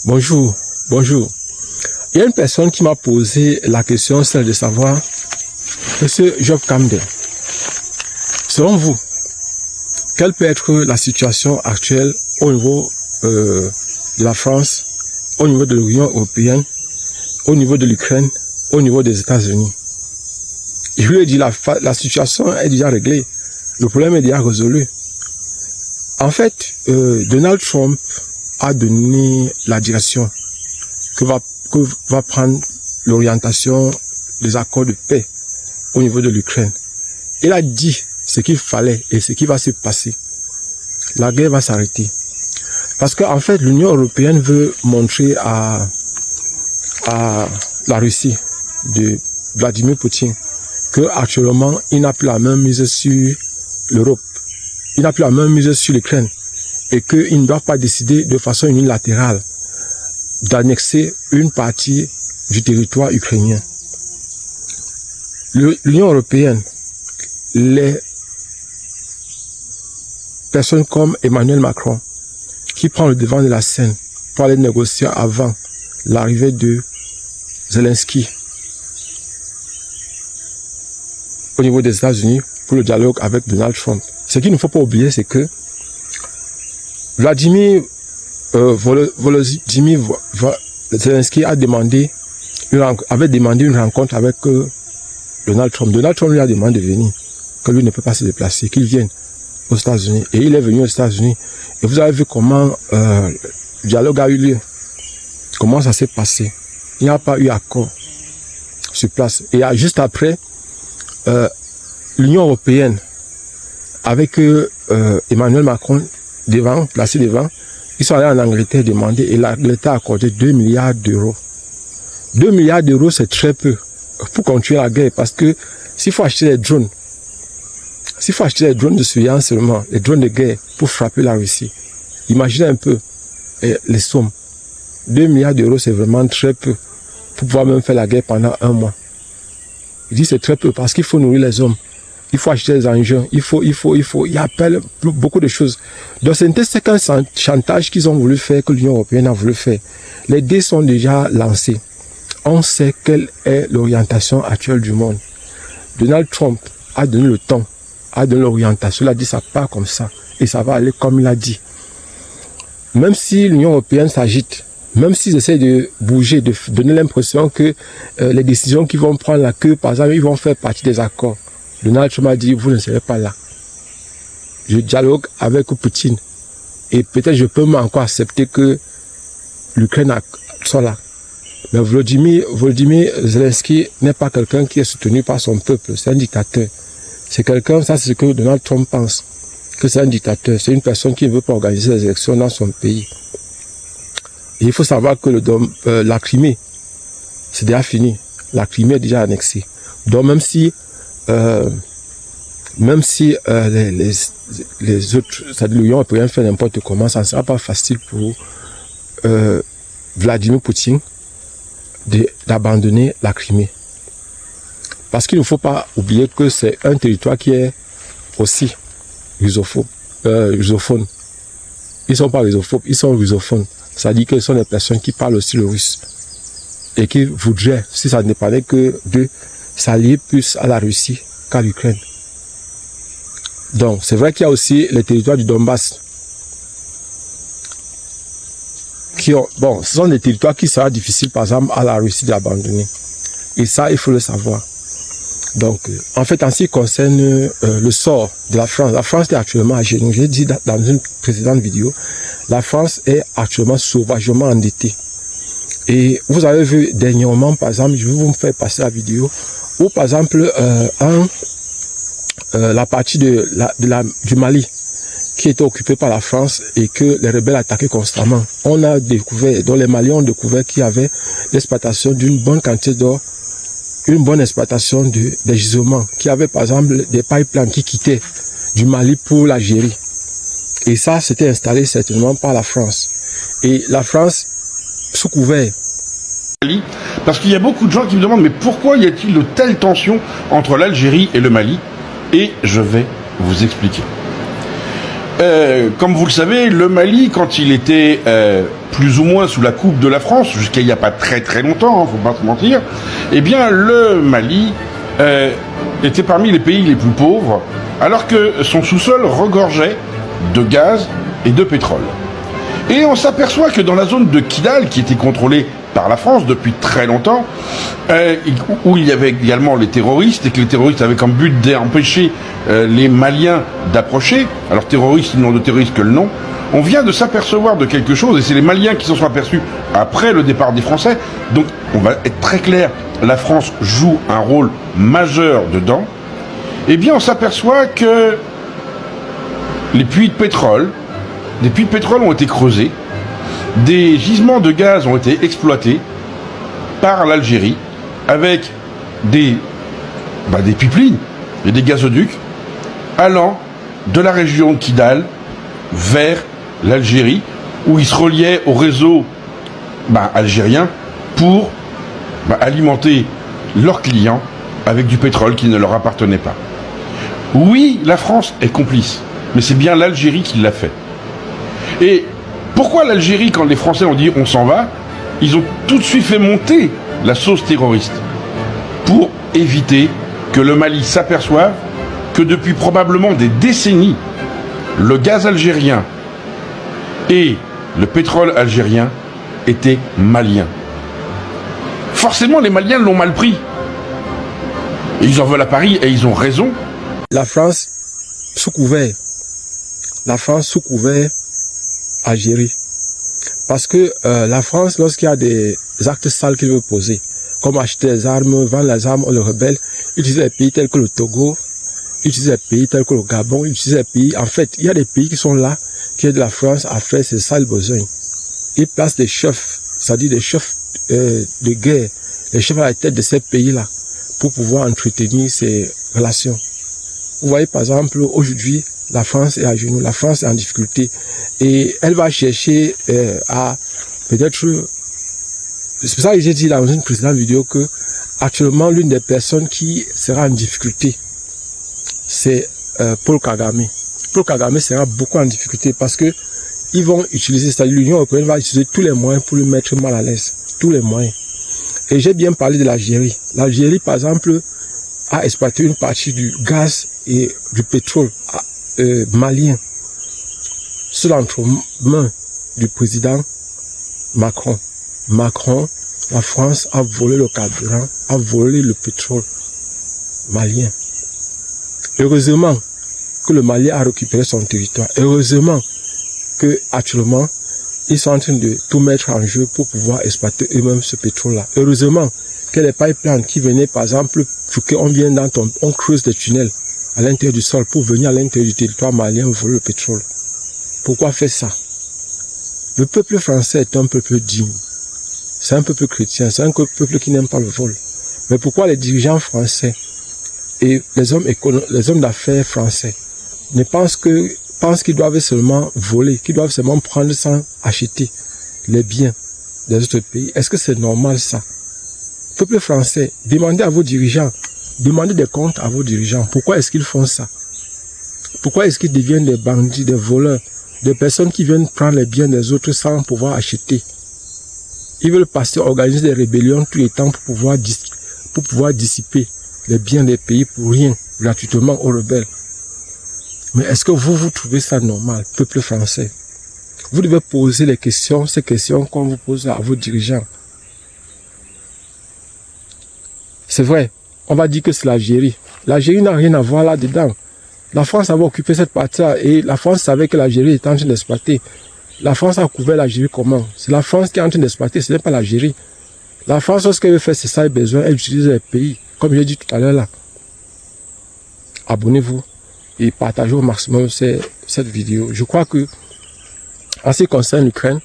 Bonjour, bonjour. Il y a une personne qui m'a posé la question, celle de savoir, Monsieur Job Camden, selon vous, quelle peut être la situation actuelle au niveau de la France, au niveau de l'Union européenne, au niveau de l'Ukraine, au niveau des États-Unis? Je lui ai dit, la situation est déjà réglée. Le problème est déjà résolu. En fait, Donald Trump a donné la direction que va prendre l'orientation des accords de paix au niveau de l'Ukraine. Il a dit ce qu'il fallait et ce qui va se passer. La guerre va s'arrêter. Parce qu'en fait, l'Union européenne veut montrer à la Russie de Vladimir Poutine qu'actuellement, il n'a plus la main mise sur l'Europe. Il n'a plus la main mise sur l'Ukraine. Et qu'il ne doit pas décider de façon unilatérale d'annexer une partie du territoire ukrainien. L'Union européenne, les personnes comme Emmanuel Macron, qui prend le devant de la scène pour aller négocier avant l'arrivée de Zelensky au niveau des États-Unis pour le dialogue avec Donald Trump. Ce qu'il ne faut pas oublier, c'est que Vladimir Zelensky avait demandé une rencontre avec Donald Trump. Donald Trump lui a demandé de venir, que lui ne peut pas se déplacer, qu'il vienne aux États-Unis. Et il est venu aux États-Unis. Et vous avez vu comment le dialogue a eu lieu. Comment ça s'est passé. Il n'y a pas eu accord sur place. Et juste après, l'Union européenne, avec Emmanuel Macron placé devant, ils sont allés en Angleterre demander et l'Angleterre a accordé 2 milliards d'euros. 2 milliards d'euros, c'est très peu pour continuer la guerre, parce que s'il faut acheter des drones, de surveillance seulement, les drones de guerre pour frapper la Russie, imaginez un peu les sommes. 2 milliards d'euros, c'est vraiment très peu pour pouvoir même faire la guerre pendant un mois. Il dit c'est très peu parce qu'il faut nourrir les hommes. Il faut acheter des engins, il appelle beaucoup de choses. Donc c'est qu'un chantage qu'ils ont voulu faire, que l'Union européenne a voulu faire. Les dés sont déjà lancés. On sait quelle est l'orientation actuelle du monde. Donald Trump a donné le temps, a donné l'orientation. Il a dit ça part comme ça et ça va aller comme il a dit. Même si l'Union européenne s'agite, même s'ils essaient de bouger, de donner l'impression que les décisions qu'ils vont prendre là, que par exemple ils vont faire partie des accords. Donald Trump a dit, vous ne serez pas là. Je dialogue avec Poutine. Et peut-être je peux encore accepter que l'Ukraine soit là. Mais Volodymyr Zelensky n'est pas quelqu'un qui est soutenu par son peuple. C'est un dictateur. C'est quelqu'un, ça c'est ce que Donald Trump pense, que c'est un dictateur. C'est une personne qui ne veut pas organiser les élections dans son pays. Et il faut savoir que la Crimée, c'est déjà fini. La Crimée est déjà annexée. Donc même si les autres, c'est-à-dire l'Union européenne fait n'importe comment, ça ne sera pas facile pour Vladimir Poutine d'abandonner la Crimée. Parce qu'il ne faut pas oublier que c'est un territoire qui est aussi rusophone. Ils ne sont pas rusophobes, ils sont rusophones. C'est-à-dire que ce sont des personnes qui parlent aussi le russe. Et qui voudraient, si ça ne dépendait que d'eux, s'allier plus à la Russie qu'à l'Ukraine. Donc, c'est vrai qu'il y a aussi les territoires du Donbass. Ce sont des territoires qui sera difficile, par exemple, à la Russie d'abandonner. Et ça, il faut le savoir. Donc, en fait, en ce qui concerne le sort de la France est actuellement à genoux. J'ai dit dans une précédente vidéo, la France est actuellement sauvagement endettée. Et vous avez vu dernièrement, par exemple, je vais vous faire passer la vidéo, où par exemple, la partie du Mali qui était occupée par la France et que les rebelles attaquaient constamment. On a découvert, donc les Maliens ont découvert qu'il y avait l'exploitation d'une bonne quantité d'or, une bonne exploitation des gisements, qui avait par exemple des pipelines qui quittaient du Mali pour l'Algérie. Et ça, c'était installé certainement par la France. Et la France, sous couvert. Parce qu'il y a beaucoup de gens qui me demandent, mais pourquoi y a-t-il de telles tensions entre l'Algérie et le Mali? Et je vais vous expliquer. Comme vous le savez, le Mali, quand il était plus ou moins sous la coupe de la France, jusqu'à il n'y a pas très très longtemps, hein, faut pas se mentir, eh bien le Mali était parmi les pays les plus pauvres, alors que son sous-sol regorgeait de gaz et de pétrole. Et on s'aperçoit que dans la zone de Kidal, qui était contrôlée par la France depuis très longtemps, où il y avait également les terroristes, et que les terroristes avaient comme but d'empêcher les Maliens d'approcher, alors terroristes, nom de terroristes que le nom, on vient de s'apercevoir de quelque chose, et c'est les Maliens qui s'en sont aperçus après le départ des Français. Donc on va être très clair, la France joue un rôle majeur dedans. Eh bien on s'aperçoit que les puits de pétrole, des puits de pétrole ont été creusés, des gisements de gaz ont été exploités par l'Algérie avec des pipelines et des gazoducs allant de la région de Kidal vers l'Algérie, où ils se reliaient au réseau algérien pour alimenter leurs clients avec du pétrole qui ne leur appartenait pas. Oui, la France est complice, mais c'est bien l'Algérie qui l'a fait. Et pourquoi l'Algérie, quand les Français ont dit on s'en va, ils ont tout de suite fait monter la sauce terroriste pour éviter que le Mali s'aperçoive que depuis probablement des décennies, le gaz algérien et le pétrole algérien étaient maliens. Forcément, les Maliens l'ont mal pris. Et ils en veulent à Paris et ils ont raison. La France sous couvert Algérie. Parce que la France, lorsqu'il y a des actes sales qu'il veut poser, comme acheter des armes, vendre les armes aux rebelles, utiliser des pays tels que le Togo, utiliser des pays tels que le Gabon, utiliser des pays... En fait, il y a des pays qui sont là, qui aident la France à faire ses sales besoins. Ils placent des chefs, c'est-à-dire des chefs de guerre, les chefs à la tête de ces pays-là, pour pouvoir entretenir ces relations. Vous voyez, par exemple, aujourd'hui, la France est à genoux, la France est en difficulté et elle va chercher à peut-être... C'est pour ça que j'ai dit dans une précédente vidéo que actuellement l'une des personnes qui sera en difficulté, c'est Paul Kagame. Paul Kagame sera beaucoup en difficulté parce que ils vont utiliser, c'est-à-dire l'Union européenne va utiliser tous les moyens pour lui mettre mal à l'aise, tous les moyens. Et j'ai bien parlé de l'Algérie. L'Algérie, par exemple, a exploité une partie du gaz et du pétrole malien sous l'entremain du président Macron. La France a volé le carburant, a volé le pétrole malien. Heureusement que le Mali a récupéré son territoire. Heureusement que actuellement ils sont en train de tout mettre en jeu pour pouvoir exploiter eux-mêmes ce pétrole-là. Heureusement que les pipelines qui venaient, par exemple, on creuse des tunnels à l'intérieur du sol pour venir à l'intérieur du territoire malien voler le pétrole. Pourquoi faire ça? Le peuple français est un peuple digne. C'est un peuple chrétien, c'est un peuple qui n'aime pas le vol. Mais pourquoi les dirigeants français et les hommes d'affaires français pensent qu'ils doivent seulement voler, qu'ils doivent seulement prendre sans acheter les biens des autres pays? Est-ce que c'est normal ça? Peuple français, demandez à vos dirigeants, demandez des comptes à vos dirigeants. Pourquoi est-ce qu'ils font ça? Pourquoi est-ce qu'ils deviennent des bandits, des voleurs, des personnes qui viennent prendre les biens des autres sans pouvoir acheter? Ils veulent organiser des rébellions tout le temps pour pouvoir dissiper les biens des pays pour rien, gratuitement aux rebelles. Mais est-ce que vous trouvez ça normal, peuple français? Vous devez poser ces questions qu'on vous pose à vos dirigeants. C'est vrai, on va dire que c'est l'Algérie. L'Algérie n'a rien à voir là-dedans. La France avait occupé cette partie-là et la France savait que l'Algérie était en train d'exploiter. La France a couvert l'Algérie comment? C'est la France qui est en train d'exploiter, ce n'est pas l'Algérie. La France, lorsqu'elle veut faire ses sales besoins, elle utilise les pays, comme j'ai dit tout à l'heure là. Abonnez-vous et partagez au maximum cette vidéo. Je crois que, en ce qui concerne l'Ukraine,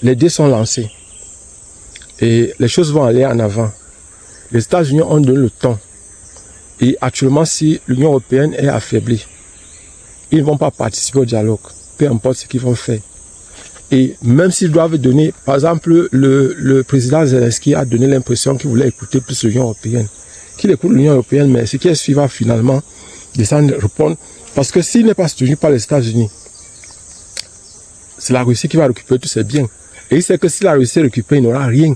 les dés sont lancés. Et les choses vont aller en avant. Les États-Unis ont donné le temps. Et actuellement, si l'Union européenne est affaiblie, ils ne vont pas participer au dialogue, peu importe ce qu'ils vont faire. Et même s'ils doivent donner, par exemple, le président Zelensky a donné l'impression qu'il voulait écouter plus l'Union européenne. Qu'il écoute l'Union européenne, mais ce qui suivra finalement, de s'en répondre Parce que s'il n'est pas soutenu par les États-Unis, c'est la Russie qui va récupérer tous ses biens. Et il sait que si la Russie récupère, il n'aura rien.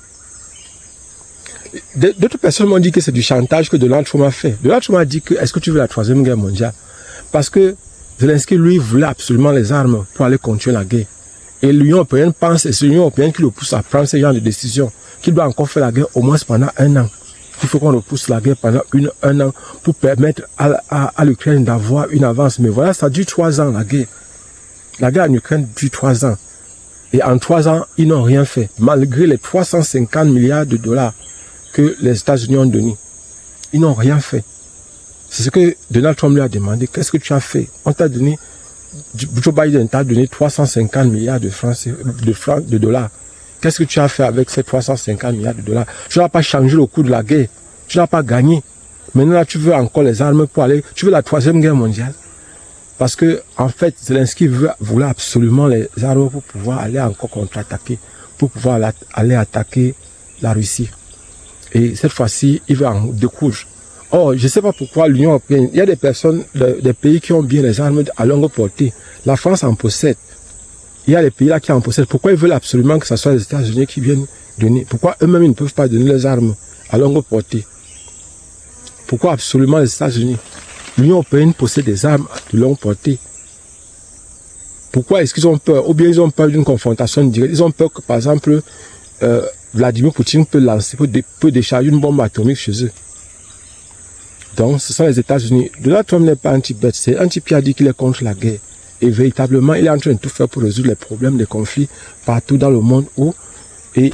D'autres personnes m'ont dit que c'est du chantage que Donald Trump a fait. Donald Trump a dit que est-ce que tu veux la troisième guerre mondiale? Parce que Zelensky, lui, voulait absolument les armes pour aller continuer la guerre. Et l'Union européenne pense, et c'est l'Union européenne qui le pousse à prendre ce genre de décision, qu'il doit encore faire la guerre au moins pendant 1 an. Il faut qu'on repousse la guerre pendant 1 an pour permettre à l'Ukraine d'avoir une avance. Mais voilà, ça dure 3 ans, la guerre. La guerre en Ukraine dure 3 ans. Et en 3 ans, ils n'ont rien fait, malgré les 350 milliards de dollars que les États-Unis ont donnés. Ils n'ont rien fait. C'est ce que Donald Trump lui a demandé. Qu'est-ce que tu as fait? On t'a donné, Joe Biden t'a donné 350 milliards de dollars. Qu'est-ce que tu as fait avec ces 350 milliards de dollars? Tu n'as pas changé le cours de la guerre. Tu n'as pas gagné. Maintenant, là, tu veux encore les armes pour aller... Tu veux la troisième guerre mondiale? Parce que, en fait, Zelensky voulait absolument les armes pour pouvoir aller encore contre-attaquer, pour pouvoir aller attaquer la Russie. Et cette fois-ci, il veut en découdre. Or, je ne sais pas pourquoi l'Union européenne, il y a des personnes, des pays qui ont bien les armes à longue portée. La France en possède. Il y a les pays là qui en possèdent. Pourquoi ils veulent absolument que ce soit les États-Unis qui viennent donner? Pourquoi eux-mêmes ils ne peuvent pas donner les armes à longue portée? Pourquoi absolument les États-Unis? L'Union européenne possède des armes de longue portée. Pourquoi est-ce qu'ils ont peur? Ou bien ils ont peur d'une confrontation directe. Ils ont peur que, par exemple, Vladimir Poutine peut décharger une bombe atomique chez eux. Donc, ce sont les États-Unis. Donald Trump n'est pas un type bête. C'est un type qui a dit qu'il est contre la guerre. Et véritablement, il est en train de tout faire pour résoudre les problèmes des conflits partout dans le monde et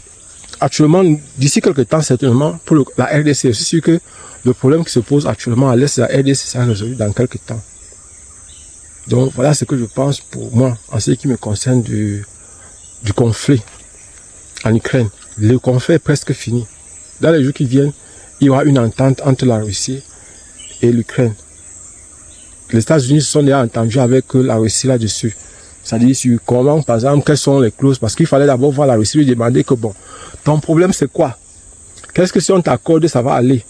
actuellement, d'ici quelques temps, certainement, pour la RDC, je suis sûr que le problème qui se pose actuellement à l'Est de la RDC sera résolu dans quelques temps. Donc, voilà ce que je pense pour moi, en ce qui me concerne du conflit en Ukraine. Le conflit est presque fini. Dans les jours qui viennent, il y aura une entente entre la Russie et l'Ukraine. Les États-Unis se sont déjà entendus avec la Russie là-dessus. C'est-à-dire sur comment, par exemple, quelles sont les clauses. Parce qu'il fallait d'abord voir la Russie lui demander que bon, ton problème c'est quoi? Qu'est-ce que si on t'accorde, ça va aller?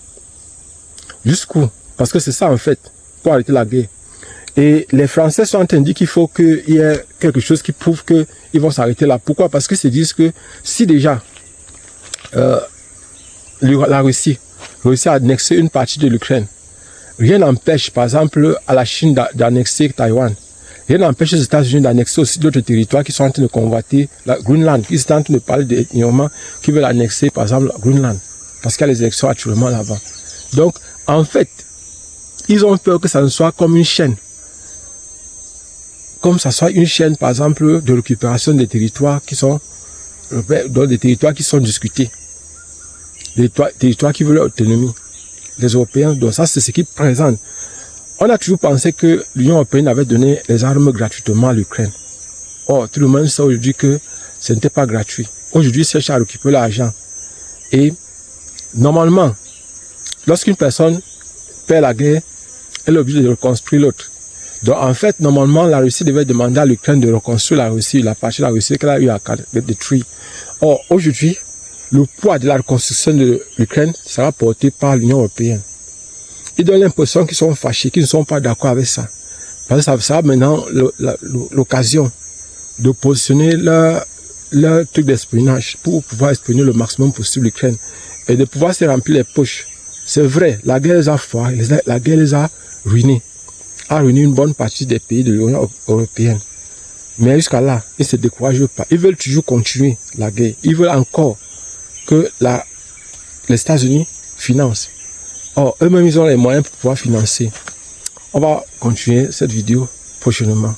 Jusqu'où? Parce que c'est ça en fait, pour arrêter la guerre. Et les Français sont en train de dire qu'il faut qu'il y ait quelque chose qui prouve qu'ils vont s'arrêter là. Pourquoi? Parce qu'ils se disent que si déjà la Russie a annexé une partie de l'Ukraine, rien n'empêche, par exemple, à la Chine d'annexer Taïwan. Rien n'empêche les États-Unis d'annexer aussi d'autres territoires qui sont en train de convoiter la Groenland. Ils sont en train de parler dernièrement qui veulent annexer, par exemple, la Groenland. Parce qu'il y a les élections actuellement là-bas. Donc, en fait, ils ont peur que ça ne soit comme une chaîne. Comme ça soit une chaîne, par exemple, de récupération des territoires qui sont, des territoires qui sont discutés. Des territoires qui veulent l'autonomie. Les Européens, donc ça c'est ce qu'ils présentent. On a toujours pensé que l'Union européenne avait donné les armes gratuitement à l'Ukraine. Or, tout le monde sait aujourd'hui que ce n'était pas gratuit. Aujourd'hui, ils cherchent à récupérer l'argent. Et normalement, lorsqu'une personne perd la guerre, elle est obligée de reconstruire l'autre. Donc en fait, normalement, la Russie devait demander à l'Ukraine de reconstruire la Russie, la partie de la Russie qu'elle a eu à détruire. Or, aujourd'hui, le poids de la reconstruction de l'Ukraine sera porté par l'Union européenne. Ils donnent l'impression qu'ils sont fâchés, qu'ils ne sont pas d'accord avec ça. Parce que ça sera maintenant l'occasion de positionner leur truc d'espionnage pour pouvoir espionner le maximum possible l'Ukraine et de pouvoir se remplir les poches. C'est vrai, la guerre les a foirés, la guerre les a ruinés, une bonne partie des pays de l'Union européenne. Mais jusqu'à là, ils ne se découragent pas. Ils veulent toujours continuer la guerre. Ils veulent encore que les États-Unis financent. Or, eux-mêmes, ils ont les moyens pour pouvoir financer. On va continuer cette vidéo prochainement.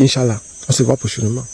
Inch'Allah, on se voit prochainement.